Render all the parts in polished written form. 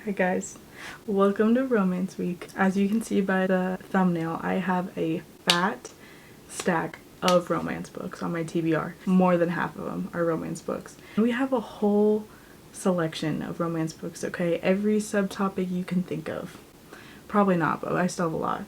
Hi guys, welcome to Romance Week. As you can see by the thumbnail, I have a fat stack of romance books on my TBR. More than half of them are romance books. We have a whole selection of romance books, okay? Every subtopic you can think of. Probably not, but I still have a lot.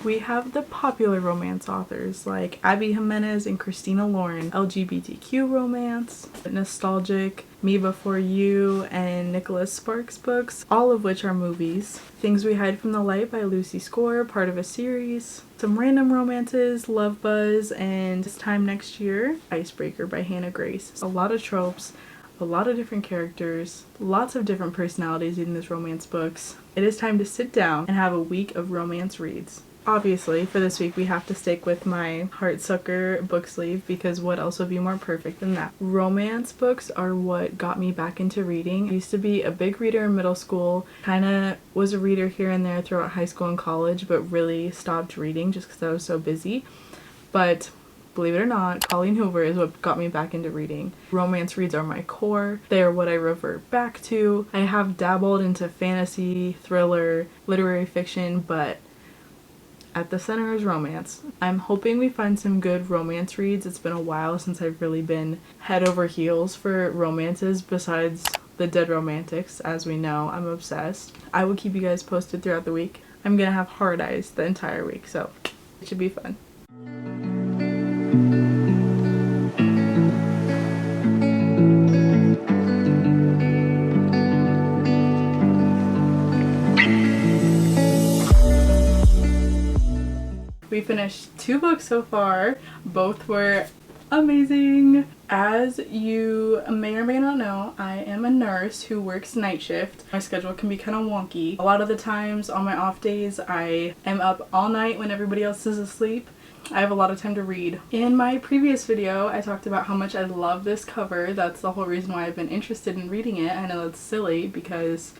We have the popular romance authors like Abby Jimenez and Christina Lauren, LGBTQ romance, nostalgic Me Before You and Nicholas Sparks books, all of which are movies. Things We Hide from the Light by Lucy Score, part of a series. Some random romances, Love Buzz, and This Time Next Year, Icebreaker by Hannah Grace. A lot of tropes, a lot of different characters, lots of different personalities in these romance books. It is time to sit down and have a week of romance reads. Obviously, for this week, we have to stick with my Heartsucker book sleeve because what else would be more perfect than that? Romance books are what got me back into reading. I used to be a big reader in middle school, kind of was a reader here and there throughout high school and college, but really stopped reading just because I was so busy. But believe it or not, Colleen Hoover is what got me back into reading. Romance reads are my core. They are what I revert back to. I have dabbled into fantasy, thriller, literary fiction, but at the center is romance. I'm hoping we find some good romance reads. It's been a while since I've really been head over heels for romances besides the Dead Romantics. As we know, I'm obsessed. I will keep you guys posted throughout the week. I'm gonna have hard eyes the entire week, so it should be fun. We finished 2 books so far. Both were amazing. As you may or may not know, I am a nurse who works night shift. My schedule can be kind of wonky. A lot of the times on my off days, I am up all night when everybody else is asleep. I have a lot of time to read. In my previous video, I talked about how much I love this cover. That's the whole reason why I've been interested in reading it. I know it's silly because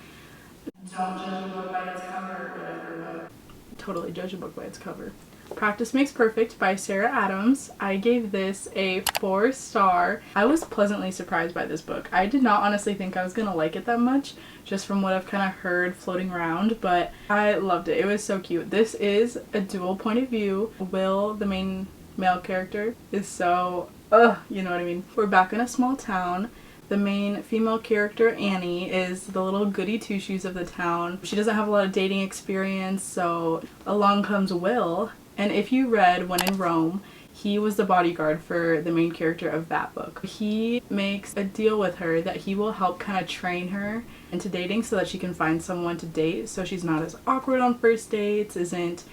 don't judge a book by its cover or whatever, but totally judge a book by its cover. Practice Makes Perfect by Sarah Adams. I gave this a 4-star. I was pleasantly surprised by this book. I did not honestly think I was gonna like it that much, just from what I've kind of heard floating around, but I loved it. It was so cute. This is a dual point of view. Will, the main male character, is so, you know what I mean. We're back in a small town. The main female character, Annie, is the little goody two-shoes of the town. She doesn't have a lot of dating experience, so along comes Will. And if you read When in Rome, he was the bodyguard for the main character of that book. He makes a deal with her that he will help kind of train her into dating so that she can find someone to date so she's not as awkward on first dates, isn't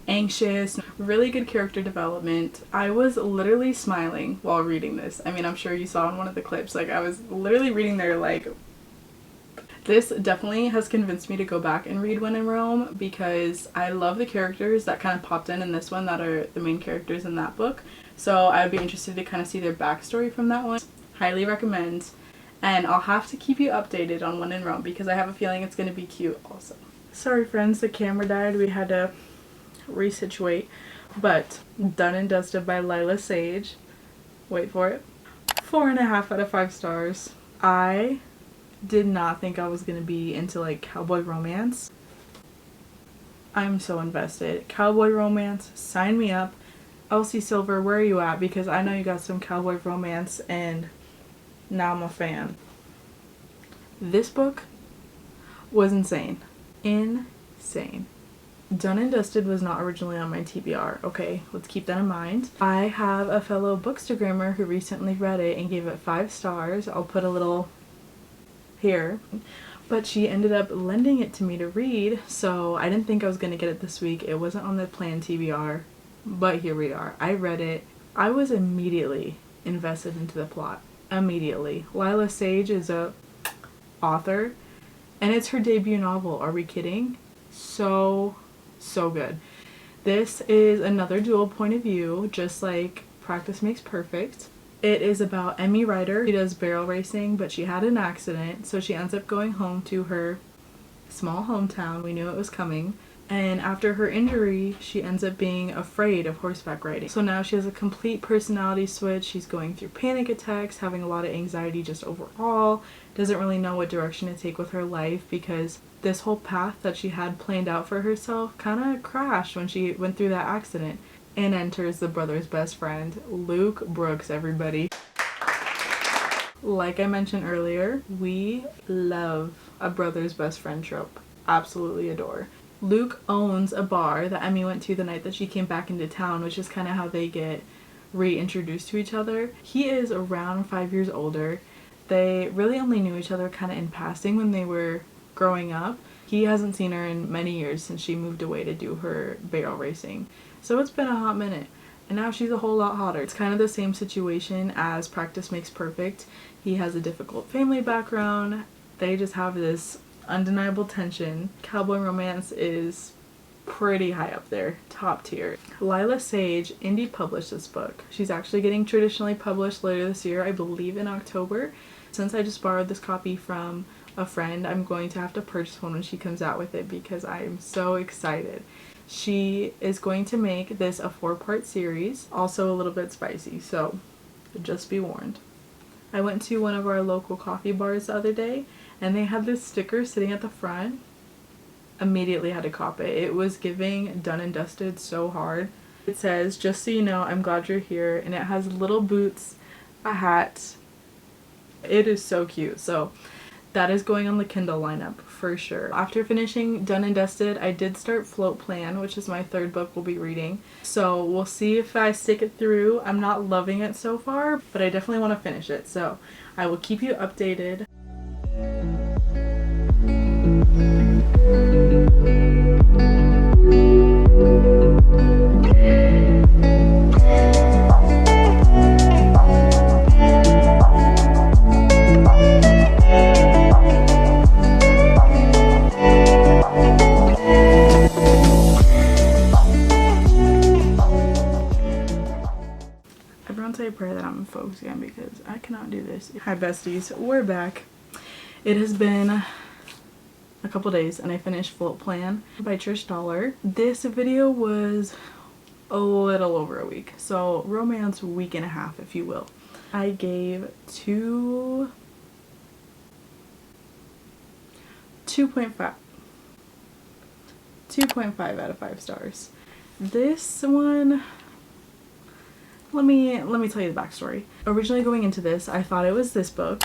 anxious. Really good character development. I was literally smiling while reading this. I mean, I'm sure you saw in one of the clips, like I was literally reading there like... This definitely has convinced me to go back and read When in Rome because I love the characters that kind of popped in this one that are the main characters in that book. So I would be interested to kind of see their backstory from that one. Highly recommend. And I'll have to keep you updated on When in Rome because I have a feeling it's going to be cute also. Sorry friends, the camera died. We had to resituate. But Done and Dusted by Lyla Sage. Wait for it. 4.5 out of 5 stars. I did not think I was gonna be into like cowboy romance. I'm so invested. Cowboy romance, sign me up. Elsie Silver, where are you at? Because I know you got some cowboy romance and now I'm a fan. This book was insane. Insane. Done and Dusted was not originally on my TBR, okay? Let's keep that in mind. I have a fellow bookstagrammer who recently read it and gave it 5 stars. I'll put a little here, but she ended up lending it to me to read, so I didn't think I was gonna get it this week. It wasn't on the planned TBR, but here we are. I read it. I was immediately invested into the plot. Immediately. Lyla Sage is a author, and it's her debut novel. Are we kidding? So good. This is another dual point of view, just like Practice Makes Perfect. It is about Emmy Ryder. She does barrel racing, but she had an accident, so she ends up going home to her small hometown. We knew it was coming. And after her injury, she ends up being afraid of horseback riding. So now she has a complete personality switch. She's going through panic attacks, having a lot of anxiety just overall, doesn't really know what direction to take with her life because this whole path that she had planned out for herself kind of crashed when she went through that accident. And enters the brother's best friend, Luke Brooks, everybody. Like I mentioned earlier, we love a brother's best friend trope. Absolutely adore. Luke owns a bar that Emmy went to the night that she came back into town, which is kind of how they get reintroduced to each other. He is around 5 years older. They really only knew each other kind of in passing when they were growing up. He hasn't seen her in many years since she moved away to do her barrel racing. So it's been a hot minute. And now she's a whole lot hotter. It's kind of the same situation as Practice Makes Perfect. He has a difficult family background. They just have this undeniable tension. Cowboy romance is pretty high up there, top tier. Lyla Sage indie published this book. She's actually getting traditionally published later this year, I believe in October. Since I just borrowed this copy from a friend, I'm going to have to purchase one when she comes out with it because I am so excited. She is going to make this a 4-part series, also a little bit spicy, so just be warned. I went to one of our local coffee bars the other day and they had this sticker sitting at the front. Immediately had to cop it. It was giving Done and Dusted so hard. It says, "Just so you know, I'm glad you're here," and it has little boots, a hat. It is so cute. So that is going on the Kindle lineup for sure. After finishing Done and Dusted, I did start Float Plan, which is my 3rd book we'll be reading. So we'll see if I stick it through. I'm not loving it so far, but I definitely want to finish it. So I will keep you updated. Say a prayer that I'm focused again because I cannot do this. Hi besties, we're back. It has been a couple days and I finished Float Plan by Trish. This video was a little over a week, so romance week and a half if you will. I gave 2.5 out of 5 stars. This one, let me tell you the backstory. Originally going into this, I thought it was this book.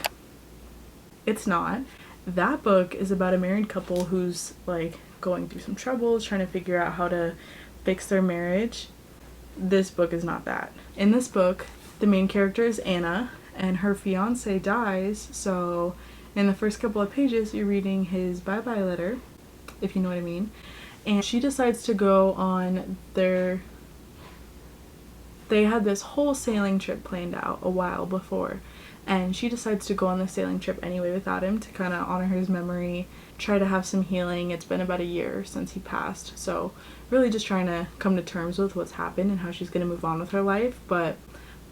It's not. That book is about a married couple who's like going through some troubles, trying to figure out how to fix their marriage. This book is not that. In this book, the main character is Anna and her fiance dies, so in the first couple of pages you're reading his bye-bye letter, if you know what I mean. And she decides to go on they had this whole sailing trip planned out a while before, and she decides to go on the sailing trip anyway without him to kind of honor his memory, try to have some healing. It's been about a year since he passed, so really just trying to come to terms with what's happened and how she's going to move on with her life. But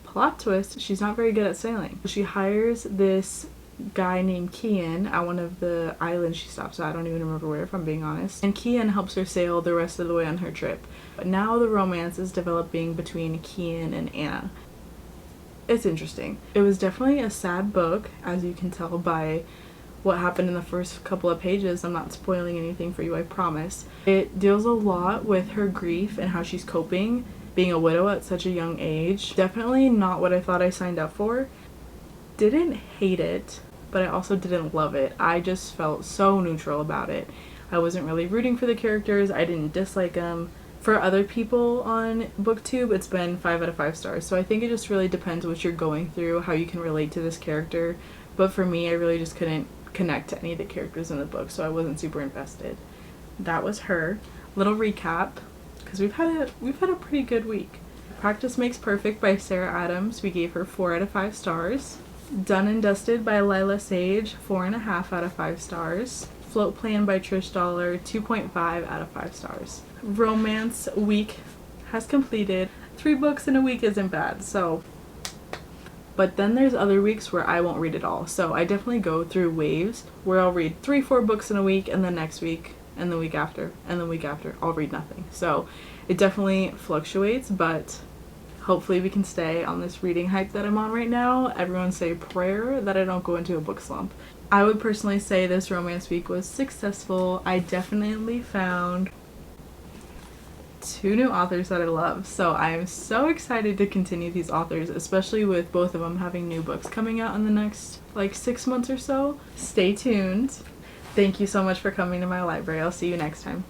plot twist, she's not very good at sailing. She hires this guy named Kian at one of the islands she stops at. I don't even remember where, if I'm being honest. And Kian helps her sail the rest of the way on her trip. But now the romance is developing between Kian and Anna. It's interesting. It was definitely a sad book, as you can tell by what happened in the first couple of pages. I'm not spoiling anything for you, I promise. It deals a lot with her grief and how she's coping, being a widow at such a young age. Definitely not what I thought I signed up for. Didn't hate it, but I also didn't love it. I just felt so neutral about it. I wasn't really rooting for the characters. I didn't dislike them. For other people on BookTube, it's been 5 out of 5 stars. So I think it just really depends what you're going through, how you can relate to this character. But for me, I really just couldn't connect to any of the characters in the book, so I wasn't super invested. That was her. Little recap, because we've had a pretty good week. Practice Makes Perfect by Sarah Adams. We gave her 4 out of 5 stars. Done and Dusted by Lyla Sage, 4.5 out of 5 stars. Float Plan by Trish, 2.5 out of 5 stars. Romance week has completed. 3 books in a week isn't bad, so. But then there's other weeks where I won't read at all. So I definitely go through waves where I'll read 3-4 books in a week and then next week and the week after, and the week after, I'll read nothing. So it definitely fluctuates, but hopefully we can stay on this reading hype that I'm on right now. Everyone say a prayer that I don't go into a book slump. I would personally say this romance week was successful. I definitely found 2 new authors that I love, so I am so excited to continue these authors, especially with both of them having new books coming out in the next like 6 months or so. Stay tuned. Thank you so much for coming to my library. I'll see you next time.